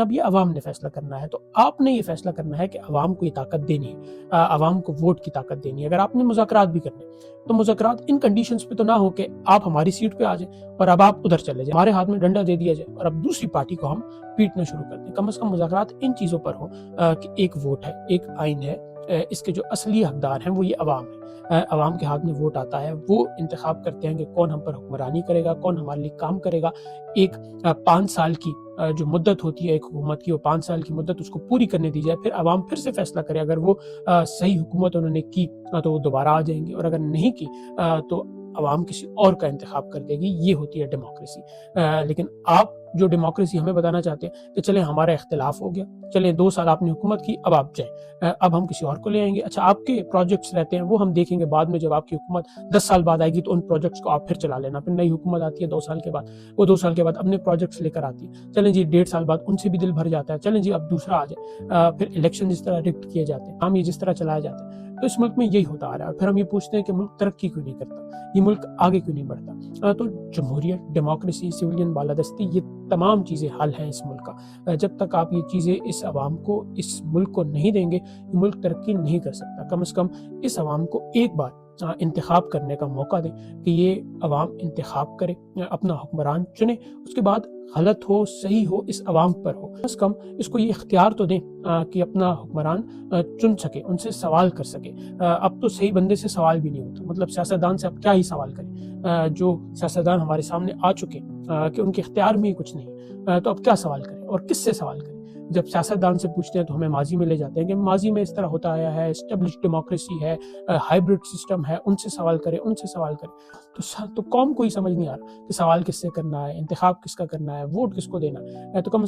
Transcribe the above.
اب یہ عوام نے فیصلہ کرنا ہے، تو آپ نے یہ فیصلہ کرنا ہے کہ عوام کو یہ طاقت دینی ہے، عوام کو ووٹ کی طاقت دینی ہے۔ اگر آپ نے مذاکرات بھی کرنے تو مذاکرات ان کنڈیشنز پہ تو نہ ہو کہ آپ ہماری سیٹ پہ آ جائیں اور اب آپ ادھر چلے جائیں، ہمارے ہاتھ میں ڈنڈا دے دیا جائے اور اب دوسری پارٹی کو ہم پیٹنا شروع کر دیں۔ کم از کم مذاکرات ان چیزوں پر ہو کہ ایک ووٹ ہے، ایک آئین ہے، اس کے جو اصلی حقدار ہیں وہ یہ عوام ہے، عوام کے ہاتھ میں ووٹ آتا ہے، وہ انتخاب کرتے ہیں کہ کون ہم پر حکمرانی کرے گا، کون ہمارے لیے کام کرے گا۔ ایک 5 سال کی جو مدت ہوتی ہے ایک حکومت کی، وہ 5 سال کی مدت اس کو پوری کرنے دی جائے، پھر عوام پھر سے فیصلہ کرے۔ اگر وہ صحیح حکومت انہوں نے کی تو وہ دوبارہ آ جائیں گے، اور اگر نہیں کی تو عوام کسی اور کا انتخاب کر دے گی۔ یہ ہوتی ہے ڈیموکریسی۔ لیکن آپ جو ڈیموکریسی ہمیں بتانا چاہتے ہیں کہ چلیں ہمارا اختلاف ہو گیا، چلیں 2 سال آپ نے حکومت کی، اب آپ جائیں، اب ہم کسی اور کو لے آئیں گے۔ اچھا، آپ کے پروجیکٹس رہتے ہیں وہ ہم دیکھیں گے بعد میں، جب آپ کی حکومت 10 سال بعد آئے گی تو ان پروجیکٹس کو آپ پھر چلا لینا۔ پھر نئی حکومت آتی ہے 2 سال کے بعد، وہ 2 سال کے بعد اپنے پروجیکٹس لے کر آتی ہے، چلیں جی 1.5 سال بعد ان سے بھی دل بھر جاتا ہے، چلیں جی اب دوسرا آ جائے۔ پھر الیکشن جس طرح رگڈ کیے جاتے ہیں، ہم یہ جس طرح چلایا جاتا ہے، تو اس ملک میں یہی ہوتا آ رہا ہے۔ اور پھر ہم یہ پوچھتے ہیں کہ ملک ترقی کیوں نہیں کرتا، یہ ملک آگے کیوں نہیں بڑھتا۔ تو جمہوریت، ڈیموکریسی، سویلین بالادستی، یہ تمام چیزیں حل ہیں اس ملک کا۔ جب تک آپ یہ چیزیں اس عوام کو، اس ملک کو نہیں دیں گے، یہ ملک ترقی نہیں کر سکتا۔ کم از کم اس عوام کو ایک بار انتخاب کرنے کا موقع دیں کہ یہ عوام انتخاب کرے، اپنا حکمران چنے، اس کے بعد غلط ہو صحیح ہو اس عوام پر ہو، کم از کم اس کو یہ اختیار تو دیں کہ اپنا حکمران چن سکے، ان سے سوال کر سکے۔ اب تو صحیح بندے سے سوال بھی نہیں ہوتا، مطلب سیاستدان سے اب کیا ہی سوال کریں، جو سیاستدان ہمارے سامنے آ چکے کہ ان کے اختیار میں ہی کچھ نہیں، تو اب کیا سوال کریں اور کس سے سوال کریں۔ جب سیاستدان سے پوچھتے ہیں تو ہمیں ماضی میں لے جاتے ہیں کہ ماضی میں اس طرح ہوتا آیا ہے، اسٹیبلش ڈیموکریسی ہے، ہائیبرڈ سسٹم ہے، ان سے سوال کریں، ان سے سوال کریں۔ تو قوم کو ہی سمجھ نہیں آ رہا کہ سوال کس سے کرنا ہے، انتخاب کس کا کرنا ہے، ووٹ کس کو دینا ہے۔ تو کم